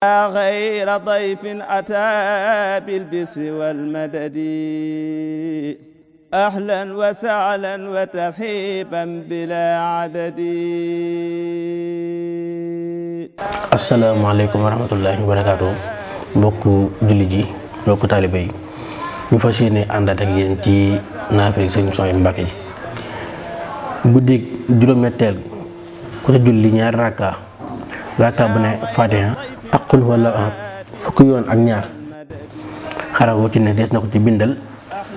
غير ضيف أتى بالبسر والمدد أهلا وسهلا وترحيبا بلا عدد. asalaamaaleykum wa rahmatullahi wa barakaatu mbokku julli ji mbokku taalibe yi ñu fas yéene àndaat ak yéen ci naafila Sëriñ Souhaïbou Mbacké ji guddi juróom-ñetteel ku ca julli ñaari rakka bu ne Fatiha ak Qul huwallahu ahad fukki yoon ak ñaar xaraf wu ci ne des na ko ci bindal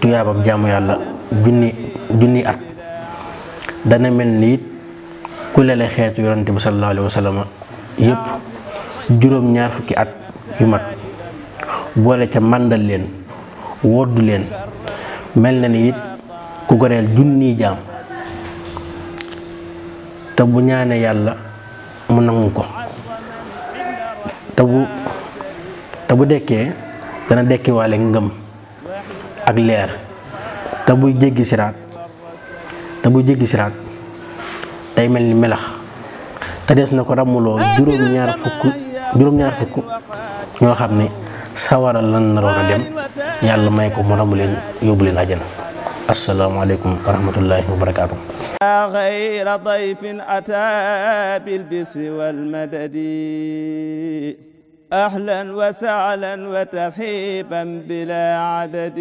tuyaabam jaamu yàlla junni at dana mel ni it ku lele xeetu yonante bi sallallahu alayhi wa sallam yëpp juróom-ñaar fukki at yu mat boole ca màndal leen woddu leen mel na ni it ku goreel junni jaam te bu ñaanee yàlla mu nangu ko te bu dekkee dana dekkiwaale ngëm ak leer te buy jéggi siraat day mel ni melax te des na ko ràmmuloo juróom-ñaar fukk ñoo xam ne sawara lan naroon a dem yàlla may ko mu ràmmu leen yóbbu leen àjjana. asalaamaaleykum wa rahmatullahi wa barakaatu. غير ضيف أتى بالبسر والمدد أهلا وسهلا وترحيبا بلا عدد.